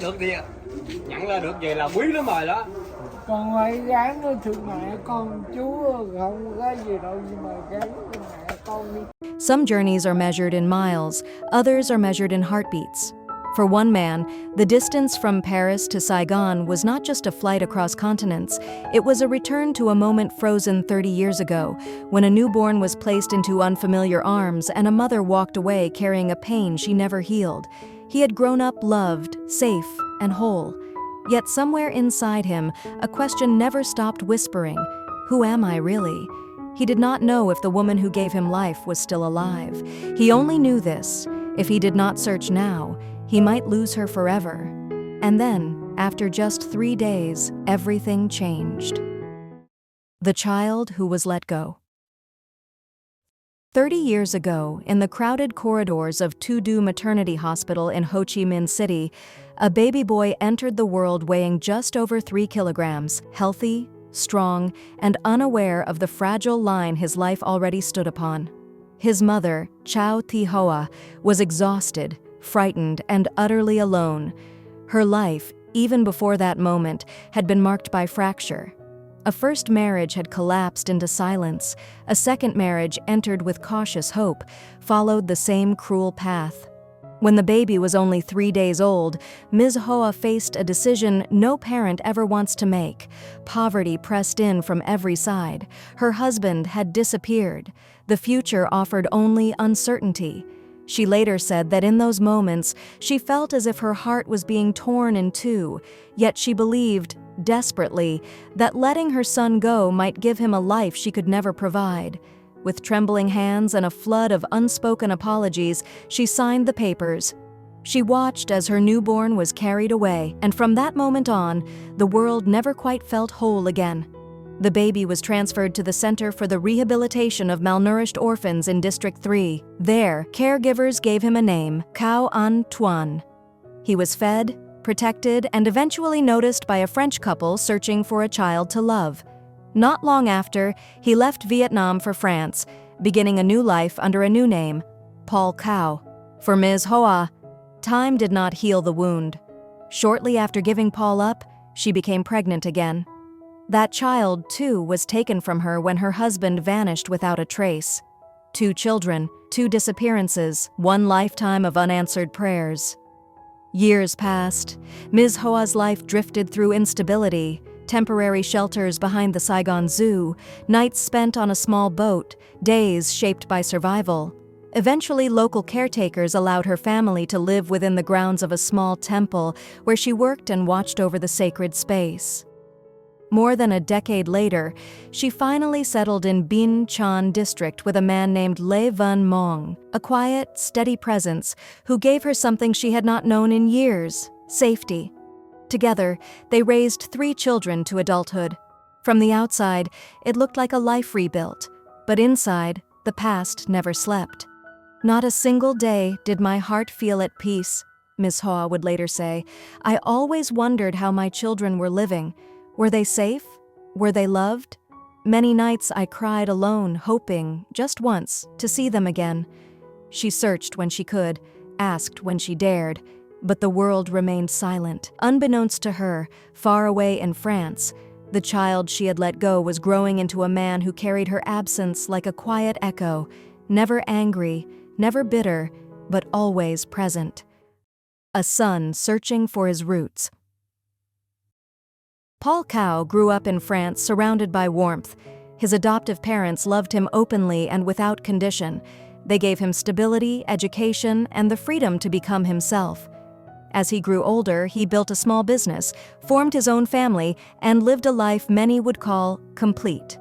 Được đi ạ. Nhận ra được vậy là quý lắm rồi đó. Con phải gán với thương mẹ con, chú không có gì đâu, nhưng mà gán với mẹ con đi. Some journeys are measured in miles, others are measured in heartbeats. For one man, the distance from Paris to Saigon was not just a flight across continents, it was a return to a moment frozen 30 years ago, when a newborn was placed into unfamiliar arms and a mother walked away carrying a pain she never healed. He had grown up loved, safe, and whole. Yet somewhere inside him, a question never stopped whispering, "Who am I really?" He did not know if the woman who gave him life was still alive. He only knew this: if he did not search now, he might lose her forever. And then, after just 3 days, everything changed. The child who was let go. 30 years ago, in the crowded corridors of Tu Du Maternity Hospital in Ho Chi Minh City, a baby boy entered the world weighing just over 3 kilograms, healthy, strong, and unaware of the fragile line his life already stood upon. His mother, Chow Thi Hoa, was exhausted, frightened, and utterly alone. Her life, even before that moment, had been marked by fracture. A first marriage had collapsed into silence. A second marriage, entered with cautious hope, followed the same cruel path. When the baby was only 3 days old, Ms. Hoa faced a decision no parent ever wants to make. Poverty pressed in from every side. Her husband had disappeared. The future offered only uncertainty. She later said that in those moments, she felt as if her heart was being torn in two, yet she believed, desperately, that letting her son go might give him a life she could never provide. With trembling hands and a flood of unspoken apologies, she signed the papers. She watched as her newborn was carried away, and from that moment on, the world never quite felt whole again. The baby was transferred to the Center for the Rehabilitation of Malnourished Orphans in District 3. There, caregivers gave him a name, Cao An Tuan. He was fed, protected, and eventually noticed by a French couple searching for a child to love. Not long after, he left Vietnam for France, beginning a new life under a new name, Paul Cao. For Ms. Hoa, time did not heal the wound. Shortly after giving Paul up, she became pregnant again. That child, too, was taken from her when her husband vanished without a trace. 2 children, 2 disappearances, 1 lifetime of unanswered prayers. Years passed. Ms. Hoa's life drifted through instability, temporary shelters behind the Saigon Zoo, nights spent on a small boat, days shaped by survival. Eventually, local caretakers allowed her family to live within the grounds of a small temple where she worked and watched over the sacred space. More than a decade later, she finally settled in Binh Chon district with a man named Le Van Mong, a quiet, steady presence who gave her something she had not known in years: safety. Together, they raised 3 children to adulthood. From the outside, it looked like a life rebuilt, but inside, the past never slept. "Not a single day did my heart feel at peace," Ms. Hoa would later say. "I always wondered how my children were living. Were they safe? Were they loved? Many nights I cried alone, hoping, just once, to see them again." She searched when she could, asked when she dared, but the world remained silent. Unbeknownst to her, far away in France, the child she had let go was growing into a man who carried her absence like a quiet echo, never angry, never bitter, but always present. A son searching for his roots. Paul Cao grew up in France surrounded by warmth. His adoptive parents loved him openly and without condition. They gave him stability, education, and the freedom to become himself. As he grew older, he built a small business, formed his own family, and lived a life many would call complete.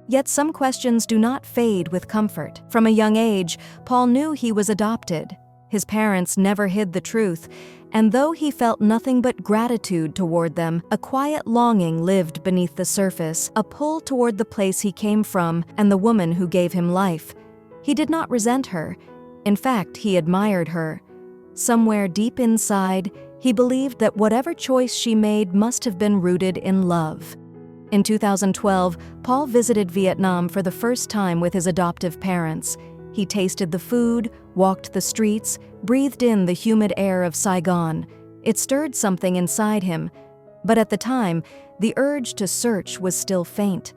Yet some questions do not fade with comfort. From a young age, Paul knew he was adopted. His parents never hid the truth, and though he felt nothing but gratitude toward them, a quiet longing lived beneath the surface, a pull toward the place he came from and the woman who gave him life. He did not resent her. In fact, he admired her. Somewhere deep inside, he believed that whatever choice she made must have been rooted in love. In 2012, Paul visited Vietnam for the first time with his adoptive parents. He tasted the food, walked the streets, breathed in the humid air of Saigon. It stirred something inside him, but at the time, the urge to search was still faint.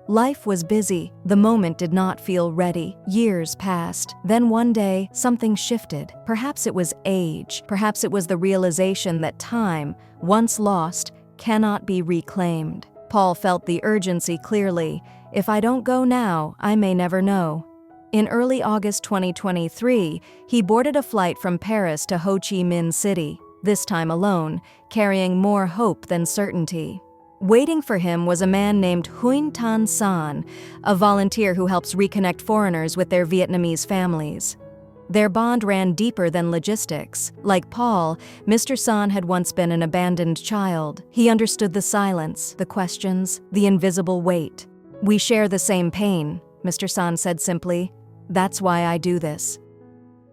Life was busy. The moment did not feel ready. Years passed. Then one day, something shifted. Perhaps it was age. Perhaps it was the realization that time, once lost, cannot be reclaimed. Paul felt the urgency clearly. If I don't go now, I may never know. In early August 2023, he boarded a flight from Paris to Ho Chi Minh City, this time alone, carrying more hope than certainty. Waiting for him was a man named Huyn Tan San, a volunteer who helps reconnect foreigners with their Vietnamese families. Their bond ran deeper than logistics. Like Paul, Mr. San had once been an abandoned child. He understood the silence, the questions, the invisible weight. "We share the same pain," Mr. San said simply. "That's why I do this."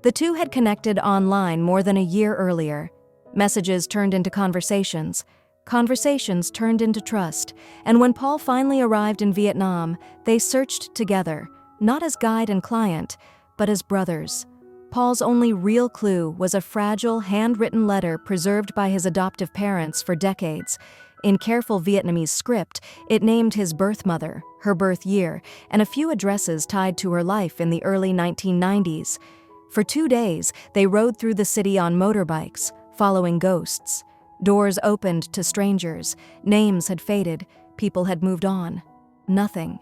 The two had connected online more than a year earlier. Messages turned into conversations. Conversations turned into trust, and when Paul finally arrived in Vietnam, they searched together, not as guide and client, but as brothers. Paul's only real clue was a fragile, handwritten letter preserved by his adoptive parents for decades. In careful Vietnamese script, it named his birth mother, her birth year, and a few addresses tied to her life in the early 1990s. For 2 days, they rode through the city on motorbikes, following ghosts. Doors opened to strangers, names had faded, people had moved on. Nothing.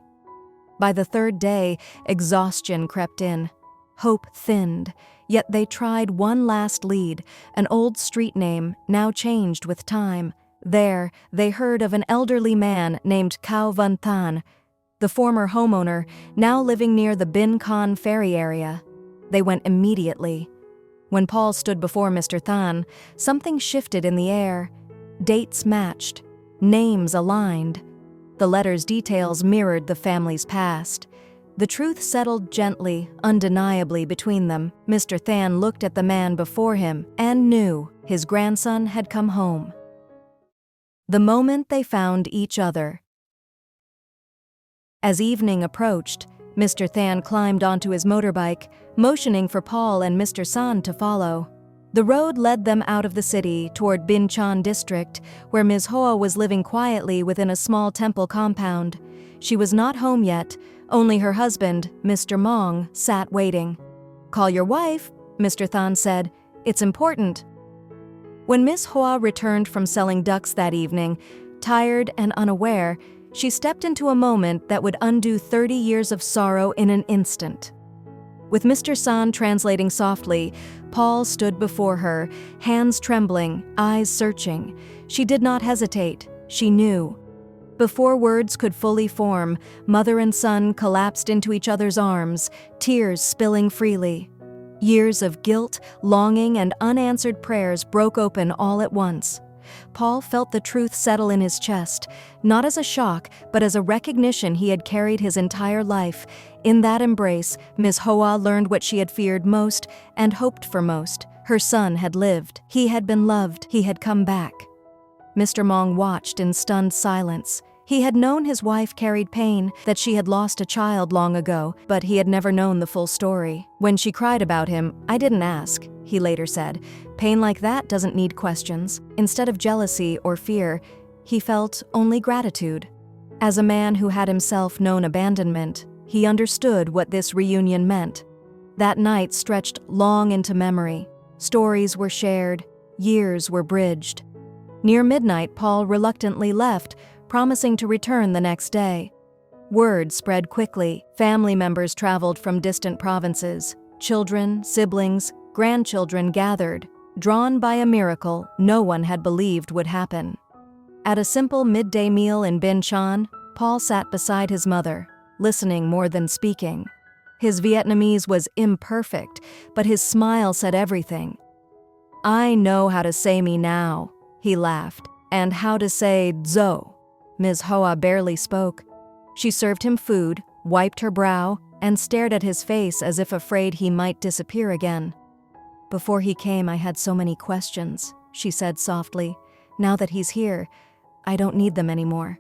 By the 3rd day, exhaustion crept in. Hope thinned, yet they tried one last lead, an old street name, now changed with time. There, they heard of an elderly man named Cao Van Than, the former homeowner, now living near the Bin Con ferry area. They went immediately. When Paul stood before Mr. Than, something shifted in the air. Dates matched. Names aligned. The letter's details mirrored the family's past. The truth settled gently, undeniably between them. Mr. Than looked at the man before him and knew his grandson had come home. The moment they found each other. As evening approached, Mr. Than climbed onto his motorbike, motioning for Paul and Mr. San to follow. The road led them out of the city toward Bin Chan district, where Ms. Hoa was living quietly within a small temple compound. She was not home yet. Only her husband, Mr. Mong, sat waiting. "Call your wife," Mr. Than said. "It's important." When Ms. Hoa returned from selling ducks that evening, tired and unaware, she stepped into a moment that would undo 30 years of sorrow in an instant. With Mr. San translating softly, Paul stood before her, hands trembling, eyes searching. She did not hesitate. She knew. Before words could fully form, mother and son collapsed into each other's arms, tears spilling freely. Years of guilt, longing, and unanswered prayers broke open all at once. Paul felt the truth settle in his chest, not as a shock, but as a recognition he had carried his entire life. In that embrace, Ms. Hoa learned what she had feared most and hoped for most. Her son had lived. He had been loved. He had come back. Mr. Mong watched in stunned silence. He had known his wife carried pain, that she had lost a child long ago, but he had never known the full story. When she cried about him, "I didn't ask," he later said. Pain like that doesn't need questions. Instead of jealousy or fear, he felt only gratitude. As a man who had himself known abandonment, he understood what this reunion meant. That night stretched long into memory. Stories were shared, years were bridged. Near midnight, Paul reluctantly left, promising to return the next day. Word spread quickly. Family members traveled from distant provinces. Children, siblings, grandchildren gathered, drawn by a miracle no one had believed would happen. At a simple midday meal in Bin Chan, Paul sat beside his mother, listening more than speaking. His Vietnamese was imperfect, but his smile said everything. "I know how to say me now," he laughed, "and how to say zo." Ms. Hoa barely spoke. She served him food, wiped her brow, and stared at his face as if afraid he might disappear again. "Before he came, I had so many questions," she said softly. "Now that he's here, I don't need them anymore."